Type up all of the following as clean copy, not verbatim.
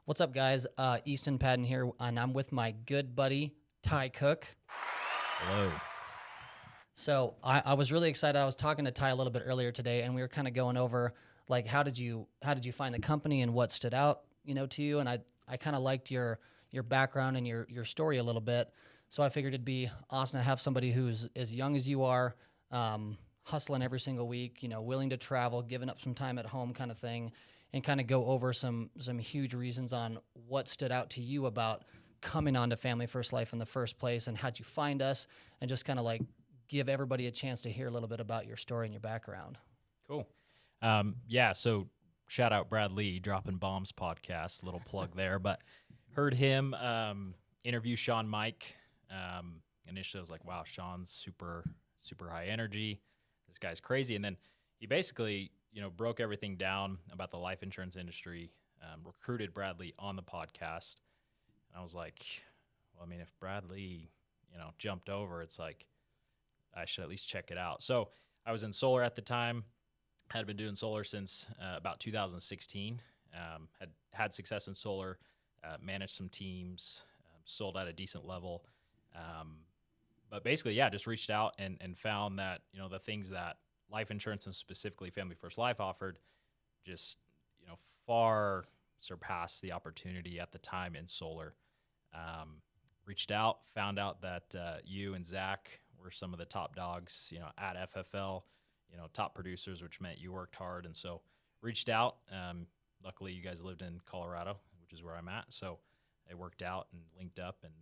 What's up, guys? Easton Padden here, and I'm with my good buddy, Ty Cook. Hello. So I was really excited. I was talking to Ty a little bit earlier today, and we were kind of going over, like, how did you find the company and what stood out, to you? And I kind of liked your background and your story a little bit. So I figured it'd be awesome to have somebody who's as young as you are, hustling every single week, willing to travel, giving up some time at home kind of thing, and kind of go over some huge reasons on what stood out to you about coming on to Family First Life in the first place, and how'd you find us, and just kind of like give everybody a chance to hear a little bit about your story and your background. Cool. So shout out Brad Lee, Dropping Bombs podcast, little plug there. But heard him interview Sean Mike. Initially, I was like, wow, Sean's super high energy. This guy's crazy. And then he basically, broke everything down about the life insurance industry, recruited Bradley on the podcast. And I was like, well, I mean, if Bradley, jumped over, it's like, I should at least check it out. So I was in solar at the time, had been doing solar since about 2016, had success in solar, managed some teams, sold at a decent level. But basically, just reached out and found that, the things that life insurance and specifically Family First Life offered just, far surpassed the opportunity at the time in solar. Reached out, found out that you and Zach were some of the top dogs, at FFL, top producers, which meant you worked hard. And so reached out. Luckily, you guys lived in Colorado, which is where I'm at. So it worked out and linked up, and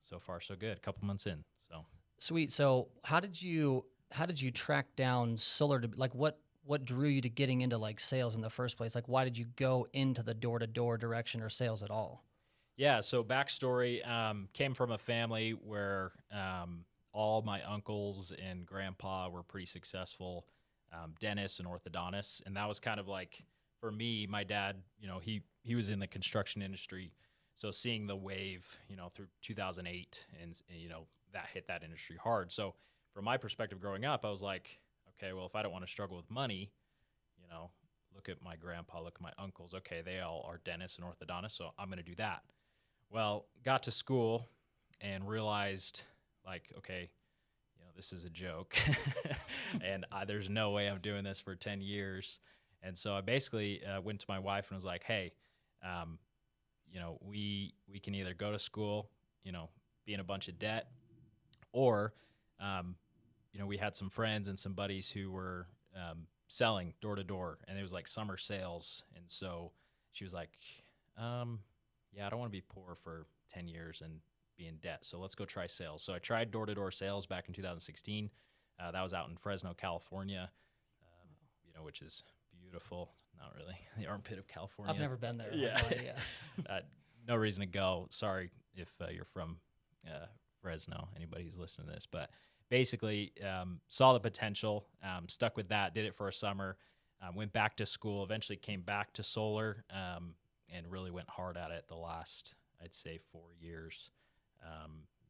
so far so good. A couple months in. So sweet. So how did you track down solar to, like, what drew you to getting into like sales in the first place? Like, why did you go into the door-to-door direction or sales at all? Yeah. So backstory, came from a family where all my uncles and grandpa were pretty successful dentists and orthodontists. And that was kind of like, for me, my dad, he was in the construction industry. So seeing the wave, through 2008 and that hit that industry hard. So from my perspective growing up, I was like, okay, well, if I don't want to struggle with money, look at my grandpa, look at my uncles. Okay, they all are dentists and orthodontists, so I'm going to do that. Well, got to school and realized, like, okay, this is a joke, and there's no way I'm doing this for 10 years. And so I basically went to my wife and was like, hey, we can either go to school, be in a bunch of debt, or, we had some friends and some buddies who were selling door to door, and it was like summer sales. And so she was like, I don't want to be poor for 10 years and be in debt. So let's go try sales. So I tried door-to-door sales back in 2016. That was out in Fresno, California, which is beautiful. Not really the armpit of California. I've never been there. Yeah. No idea. No reason to go. Sorry if you're from Fresno, anybody who's listening to this. But basically saw the potential, stuck with that, did it for a summer, went back to school, eventually came back to solar, and really went hard at it the last, I'd say, 4 years,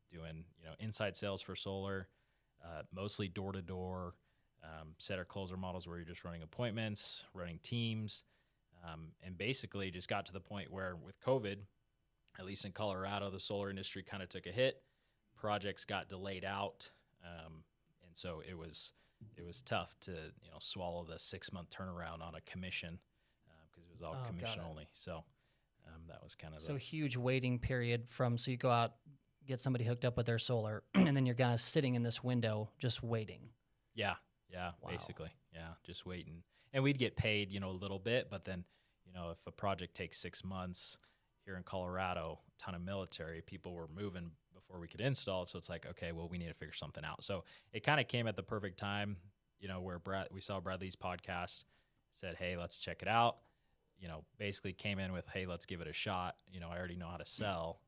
doing, inside sales for solar, mostly door-to-door, setter closer models where you're just running appointments, running teams, and basically just got to the point where with COVID, at least in Colorado, the solar industry kind of took a hit. Projects got delayed out, and so it was tough to swallow the 6-month turnaround on a commission, because it was all commission only. So that was kind of huge waiting period so you go out, get somebody hooked up with their solar, and then you're kind of sitting in this window just waiting. Yeah, wow. Basically, just waiting. And we'd get paid, a little bit, but then, if a project takes 6 months here in Colorado, a ton of military people were moving before we could install it. So it's like, okay, well, we need to figure something out. So it kind of came at the perfect time, where we saw Bradley's podcast, said, hey, let's check it out. Basically came in with, hey, let's give it a shot. I already know how to sell.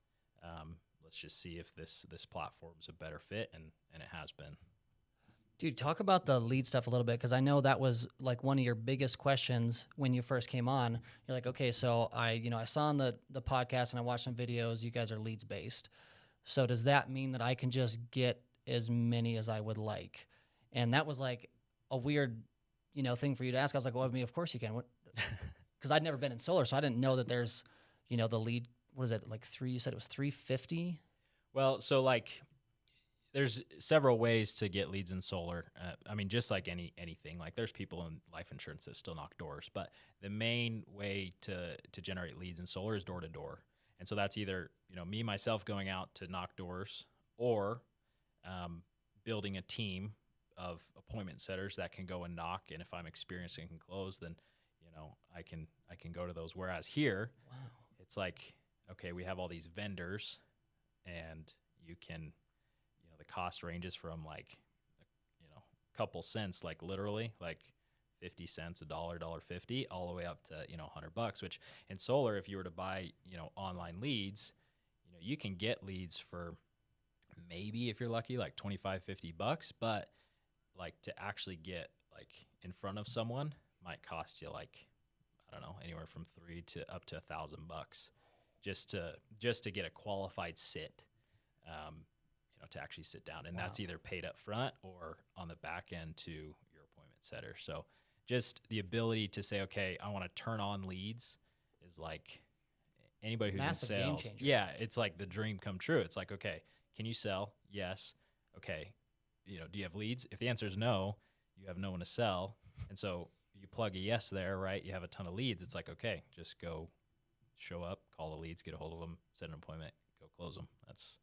Let's just see if this platform's a better fit, and it has been. Dude, talk about the lead stuff a little bit, because I know that was like one of your biggest questions when you first came on. You're like, okay, so I saw on the podcast and I watched some videos, you guys are leads based. So does that mean that I can just get as many as I would like? And that was like a weird, thing for you to ask. I was like, well, I mean, of course you can. Because I'd never been in solar, so I didn't know that there's, the lead, what is it, like you said it was 350? Well, so like there's several ways to get leads in solar. I mean, just like anything, like there's people in life insurance that still knock doors, but the main way to generate leads in solar is door to door. And so that's either, me myself going out to knock doors, or building a team of appointment setters that can go and knock. And if I'm experienced and can close, then, I can go to those. Whereas here, Wow. it's like, okay, we have all these vendors, and you can, the cost ranges from like, a couple cents, like literally like 50 cents, $1.50, all the way up to, $100, which in solar, if you were to buy, online leads, you can get leads for maybe, if you're lucky, like 25, $50, but like to actually get like in front of someone might cost you like, I don't know, anywhere from $3 to up to $1,000 just to get a qualified sit, to actually sit down. And that's either paid up front or on the back end to your appointment setter. So just the ability to say, okay, I want to turn on leads is like anybody who's Massive in game sales. changer. Yeah, it's like the dream come true. It's like, okay, can you sell? Yes. Okay, do you have leads? If the answer is no, you have no one to sell. And so you plug a yes there, right? You have a ton of leads. It's like, okay, just go show up, call the leads, get a hold of them, set an appointment, go close them. That's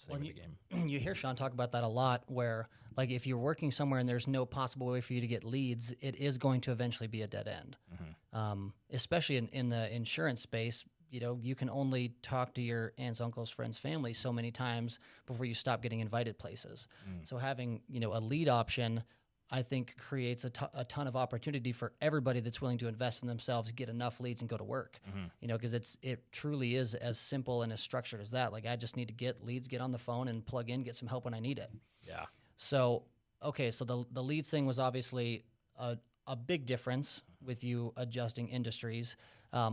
the name of the game. You hear Sean talk about that a lot, where like if you're working somewhere and there's no possible way for you to get leads, it is going to eventually be a dead end. Especially in the insurance space, you can only talk to your aunts, uncles, friends, family so many times before you stop getting invited places. So having, a lead option, I think creates a ton of opportunity for everybody that's willing to invest in themselves, get enough leads, and go to work. Because it truly is as simple and as structured as that. Like, I just need to get leads, get on the phone, and plug in, get some help when I need it. Yeah. So, okay, so the leads thing was obviously a big difference with you adjusting industries.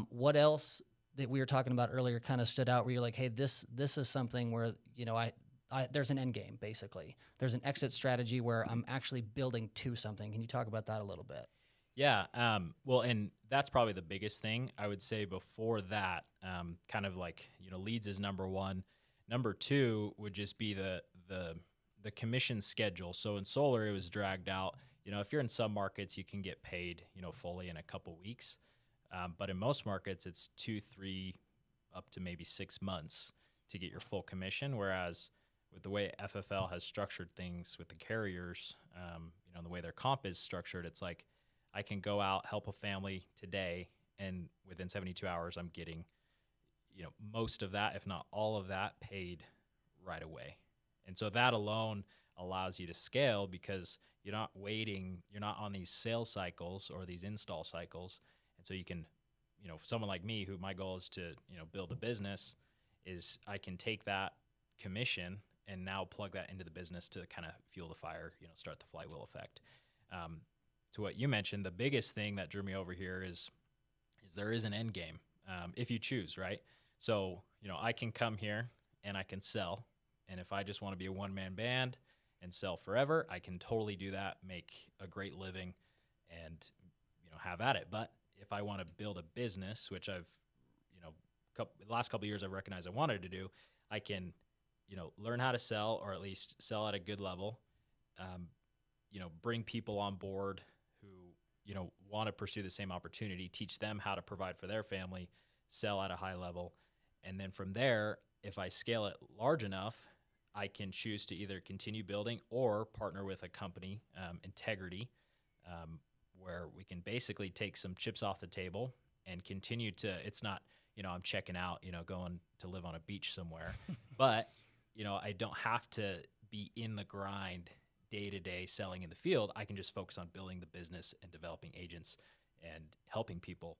What else that we were talking about earlier kind of stood out where you're like, hey, this is something where, there's an end game, basically. There's an exit strategy where I'm actually building to something. Can you talk about that a little bit? Yeah. Well, and that's probably the biggest thing. I would say before that, kind of like, leads is number one. Number two would just be the commission schedule. So in solar, it was dragged out. If you're in some markets, you can get paid, fully in a couple weeks. But in most markets, it's 2, 3, up to maybe 6 months to get your full commission. Whereas with the way FFL has structured things with the carriers, the way their comp is structured, it's like I can go out, help a family today, and within 72 hours, I'm getting, most of that, if not all of that, paid right away. And so that alone allows you to scale because you're not waiting, you're not on these sales cycles or these install cycles. And so you can, for someone like me, who my goal is to, build a business, is I can take that commission and now plug that into the business to kind of fuel the fire, start the flywheel effect. To what you mentioned, the biggest thing that drew me over here is there is an end game, if you choose, right? So, I can come here and I can sell. And if I just want to be a one-man band and sell forever, I can totally do that, make a great living, and, have at it. But if I want to build a business, which I've, the last couple of years I've recognized I wanted to do, I can, learn how to sell, or at least sell at a good level, bring people on board who, want to pursue the same opportunity, teach them how to provide for their family, sell at a high level. And then from there, if I scale it large enough, I can choose to either continue building or partner with a company, Integrity, where we can basically take some chips off the table and continue to, it's not, I'm checking out, going to live on a beach somewhere, but, I don't have to be in the grind day to day selling in the field. I can just focus on building the business and developing agents and helping people,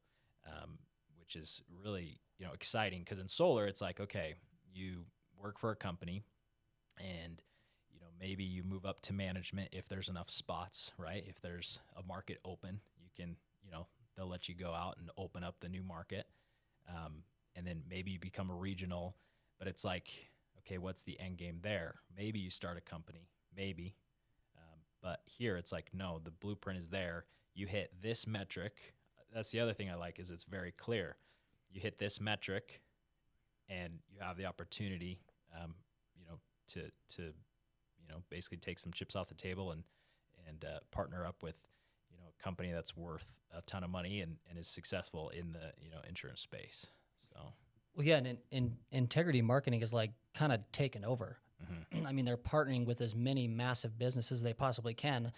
which is really, exciting. Because in solar, it's like, okay, you work for a company and, maybe you move up to management if there's enough spots, right? If there's a market open, you can, they'll let you go out and open up the new market. And then maybe you become a regional, but it's like, okay, what's the end game there? Maybe you start a company, maybe. But here it's like, no, the blueprint is there. You hit this metric. That's the other thing I like, is it's very clear. you hit this metric, and you have the opportunity, to basically take some chips off the table and partner up with a company that's worth a ton of money and is successful in the insurance space. So Well, yeah, and integrity marketing is like kind of taken over. I mean, they're partnering with as many massive businesses as they possibly can.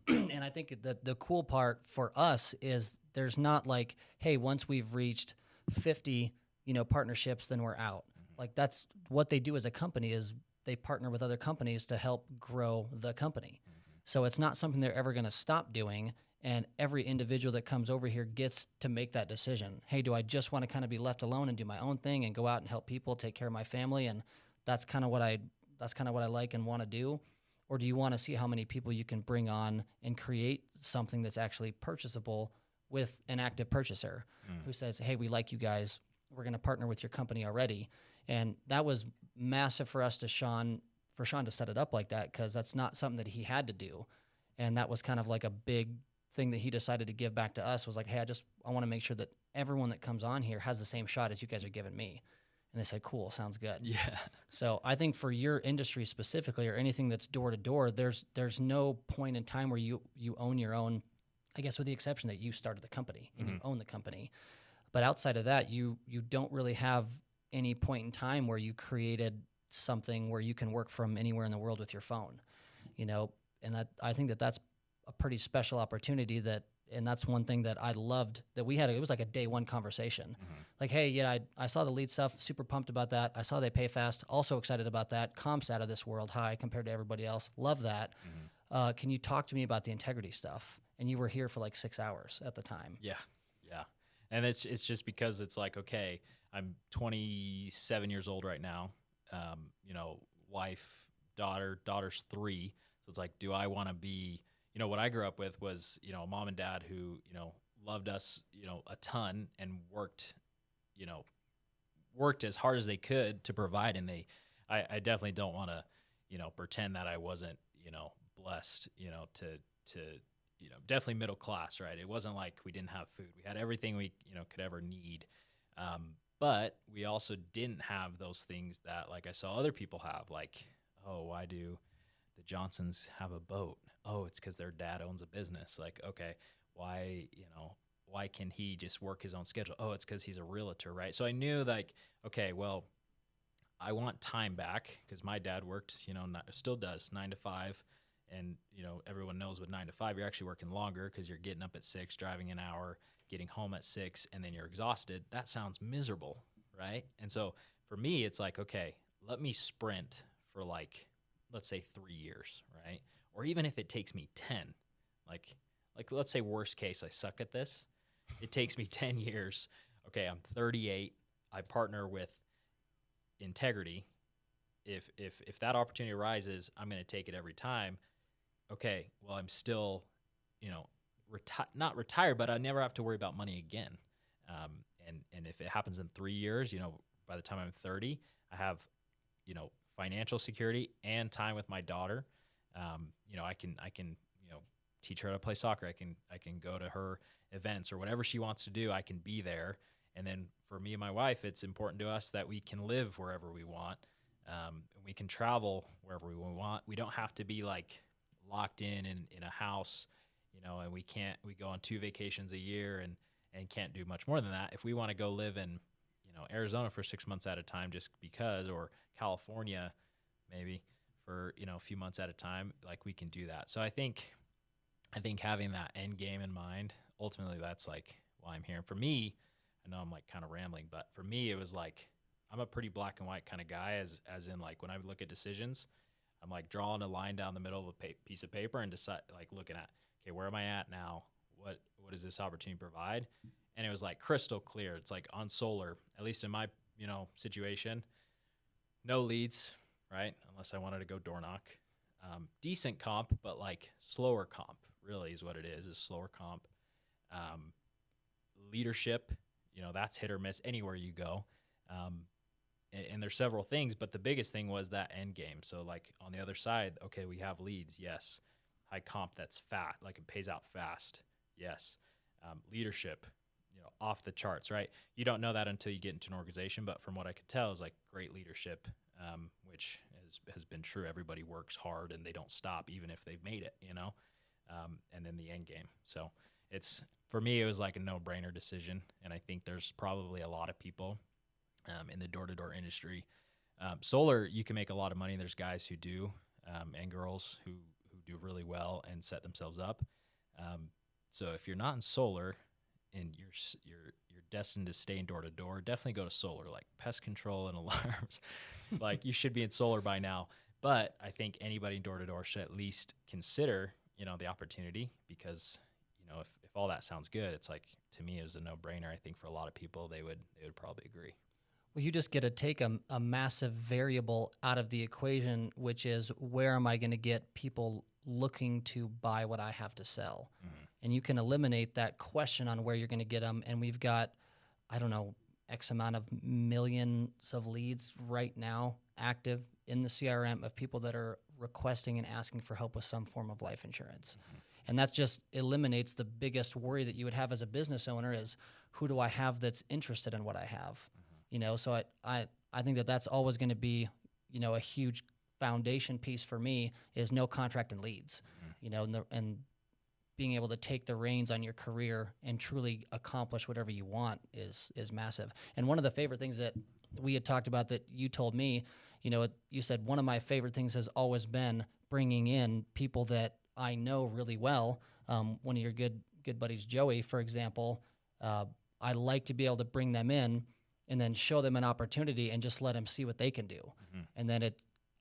And I think the cool part for us is there's not like, hey, once we've reached 50, partnerships, then we're out. Like that's what they do as a company is they partner with other companies to help grow the company. So it's not something they're ever going to stop doing. And every individual that comes over here gets to make that decision. Hey, do I just want to kind of be left alone and do my own thing and go out and help people, take care of my family, and that's kind of what I like and want to do? Or do you want to see how many people you can bring on and create something that's actually purchasable with an active purchaser who says, "Hey, we like you guys. We're going to partner with your company already." And that was massive for us for Sean to set it up like that, because that's not something that he had to do. And that was kind of like a big thing that he decided to give back to us, was like, hey, I want to make sure that everyone that comes on here has the same shot as you guys are giving me. And they said, cool, sounds good. Yeah. So I think for your industry specifically, or anything that's door to door, there's no point in time where you own your own, I guess with the exception that you started the company and you own the company. But outside of that, you don't really have any point in time where you created something where you can work from anywhere in the world with your phone, and that I think that's a pretty special opportunity and that's one thing that I loved that we had. It was like a day one conversation. Like, hey, yeah, I saw the lead stuff, super pumped about that. I saw they pay fast, also excited about that. Comps out of this world high compared to everybody else. Love that. Can you talk to me about the integrity stuff? And you were here for like 6 hours at the time. Yeah. And it's just because it's like, okay, I'm 27 years old right now. Wife, daughter's 3. So it's like, do I want to be, what I grew up with was, a mom and dad who, loved us, a ton and worked as hard as they could to provide. And I definitely don't want to, pretend that I wasn't, blessed, to definitely middle class, right? It wasn't like we didn't have food. We had everything we, could ever need. But we also didn't have those things that, like, I saw other people have, like, oh, why do the Johnsons have a boat? Oh, it's because their dad owns a business. Like, okay, why can he just work his own schedule? Oh, it's because he's a realtor, right? So I knew, like, okay, well, I want time back because my dad worked, still does 9 to 5. And, everyone knows with 9 to 5, you're actually working longer because you're getting up at 6, driving an hour, getting home at 6, and then you're exhausted. That sounds miserable, right? And so for me, it's like, okay, let me sprint for like, let's say 3 years, right? Or even if it takes me 10, like let's say worst case, I suck at this. It takes me 10 years. Okay, I'm 38. I partner with integrity. If that opportunity arises, I'm going to take it every time. Okay, well, I'm still, not retired, but I never have to worry about money again. And if it happens in 3 years, by the time I'm 30, I have, financial security and time with my daughter. I can teach her how to play soccer. I can go to her events or whatever she wants to do. I can be there. And then for me and my wife, it's important to us that we can live wherever we want. We can travel wherever we want. We don't have to be like locked in a house, and we go on 2 vacations a year and can't do much more than that. If we want to go live in, Arizona for 6 months at a time just because, or California maybe for, a few months at a time, like we can do that. So I think having that end game in mind, ultimately that's like why I'm here. And for me, I know I'm like kind of rambling, but for me, it was like, I'm a pretty black and white kind of guy as in like when I look at decisions, I'm like drawing a line down the middle of a piece of paper and decide, like looking at, okay, where am I at now? What does this opportunity provide? And it was like crystal clear. It's like on solar, at least in my, situation, no leads, right? Unless I wanted to go door knock. Decent comp, but like slower comp really is what it is slower comp. Leadership, that's hit or miss anywhere you go. And there's several things, but the biggest thing was that end game. So like on the other side, okay, we have leads. Yes. High comp that's fat, like it pays out fast. Yes. Leadership, off the charts, right? You don't know that until you get into an organization, but from what I could tell is like great leadership, which has been true. Everybody works hard and they don't stop even if they've made it, and then the end game. So for me, it was like a no-brainer decision. And I think there's probably a lot of people in the door-to-door industry. Solar, you can make a lot of money. There's guys who do, and girls who do really well and set themselves up. So if you're not in solar and you're destined to stay in door to door, definitely go to solar, like pest control and alarms. Like you should be in solar by now. But I think anybody in door to door should at least consider, the opportunity, because if all that sounds good, it's like, to me, it was a no brainer. I think for a lot of people, they would probably agree. Well, you just get to take a massive variable out of the equation, which is where am I going to get people looking to buy what I have to sell? Mm-hmm. And you can eliminate that question on where you're going to get them. And we've got, I don't know, X amount of millions of leads right now active in the CRM of people that are requesting and asking for help with some form of life insurance. Mm-hmm. And that just eliminates the biggest worry that you would have as a business owner is, who do I have that's interested in what I have? Mm-hmm. So I think that's always going to be, a huge foundation piece for me is no contract and leads, mm-hmm. And being able to take the reins on your career and truly accomplish whatever you want is massive. And one of the favorite things that we had talked about that you told me, you said one of my favorite things has always been bringing in people that I know really well. One of your good buddies, Joey, for example, I like to be able to bring them in and then show them an opportunity and just let them see what they can do. Mm-hmm. And then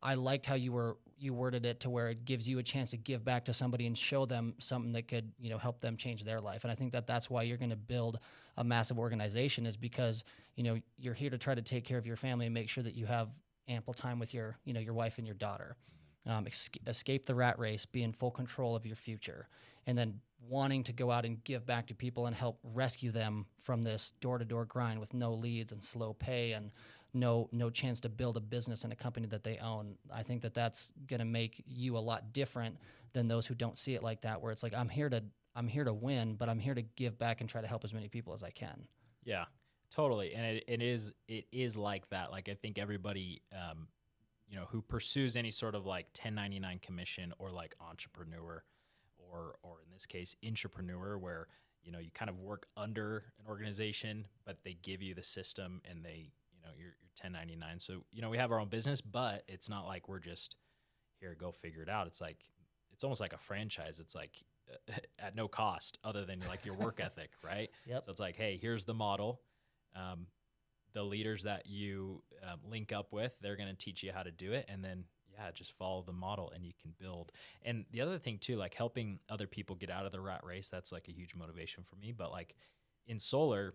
I liked how you worded it to where it gives you a chance to give back to somebody and show them something that could, help them change their life. And I think that's why you're going to build a massive organization, is because, you're here to try to take care of your family and make sure that you have ample time with your wife and your daughter. Escape the rat race, be in full control of your future, and then wanting to go out and give back to people and help rescue them from this door-to-door grind with no leads and slow pay and no chance to build a business and a company that they own. I think that's going to make you a lot different than those who don't see it like that, where it's like, I'm here to win, but I'm here to give back and try to help as many people as I can. Yeah, totally. And it is like that. Like, I think everybody, who pursues any sort of like 1099 commission or like entrepreneur or in this case, intrapreneur, where, you kind of work under an organization, but they give you the system and you're 1099. So, we have our own business, but it's not like we're just here, go figure it out. It's like, it's almost like a franchise. It's like at no cost other than like your work ethic, right? Yep. So it's like, hey, here's the model. The leaders that you link up with, they're going to teach you how to do it. And then, just follow the model and you can build. And the other thing too, like helping other people get out of the rat race, that's like a huge motivation for me. But like in solar,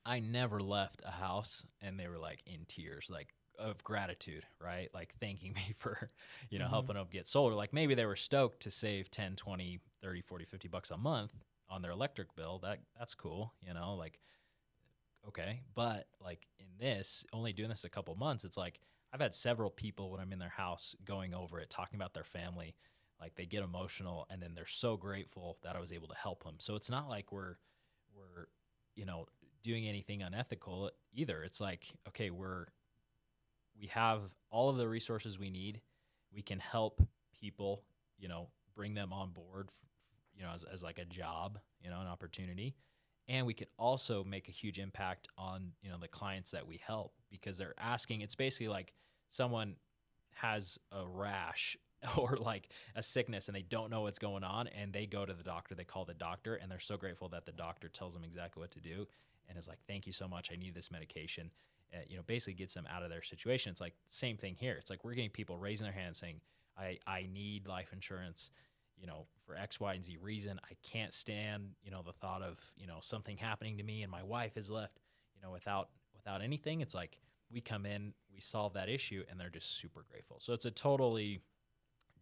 I never left a house and they were like in tears, like of gratitude, right? Like thanking me for, mm-hmm. helping them get solar. Like maybe they were stoked to save 10, 20, 30, 40, 50 bucks a month on their electric bill. That's cool. Like, okay. But like in this, only doing this a couple months, it's like, I've had several people when I'm in their house going over it, talking about their family, like they get emotional and then they're so grateful that I was able to help them. So it's not like we're doing anything unethical either. It's like, okay, we have all of the resources we need. We can help people, bring them on board, as like a job, an opportunity. And we could also make a huge impact on, the clients that we help, because they're asking, it's basically like someone has a rash or like a sickness and they don't know what's going on and they go to the doctor, they call the doctor and they're so grateful that the doctor tells them exactly what to do and is like, thank you so much, I need this medication. Basically gets them out of their situation. It's like same thing here. It's like we're getting people raising their hands saying, I need life insurance, for X, Y, and Z reason. I can't stand, the thought of, something happening to me and my wife is left, without anything. It's like we come in, we solve that issue, and they're just super grateful. So it's a totally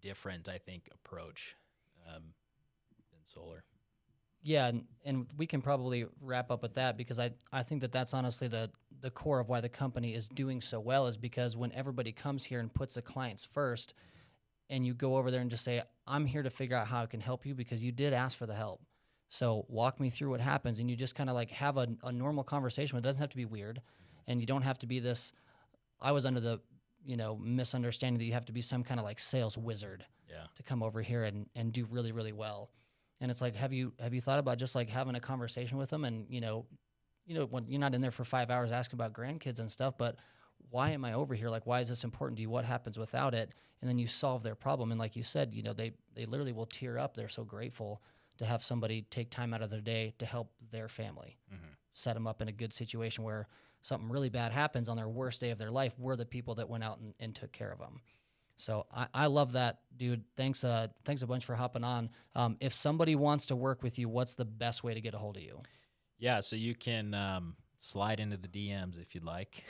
different, I think, approach than solar. Yeah, and we can probably wrap up with that, because I think that's honestly the core of why the company is doing so well, is because when everybody comes here and puts the clients first, and you go over there and just say, I'm here to figure out how I can help you because you did ask for the help. So walk me through what happens. And you just kind of like have a normal conversation. It doesn't have to be weird. And you don't have to be this, I was under the, misunderstanding that you have to be some kind of like sales wizard to come over here and do really, really well. And it's like, have you thought about just like having a conversation with them and, when you're not in there for 5 hours asking about grandkids and stuff, but why am I over here? Like, why is this important to you? What happens without it? And then you solve their problem. And like you said, they literally will tear up. They're so grateful to have somebody take time out of their day to help their family, set them up in a good situation where something really bad happens on their worst day of their life. We're the people that went out and took care of them. So I love that, dude. Thanks a bunch for hopping on. If somebody wants to work with you, what's the best way to get a hold of you? Yeah, so you can slide into the DMs if you'd like.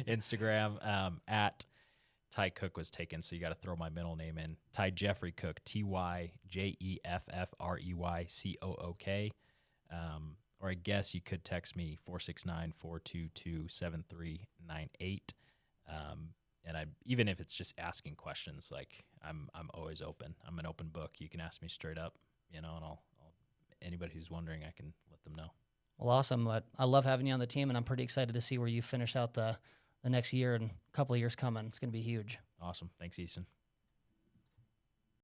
Instagram at Ty Cook was taken, so you got to throw my middle name in. Ty Jeffrey Cook, TyJeffreyCook. Or I guess you could text me 469-422-7398. And even if it's just asking questions, like I'm always open. I'm an open book. You can ask me straight up, and I'll anybody who's wondering, I can let them know. Well, awesome. I love having you on the team, and I'm pretty excited to see where you finish out the next year and a couple of years coming. It's going to be huge. Awesome. Thanks, Easton.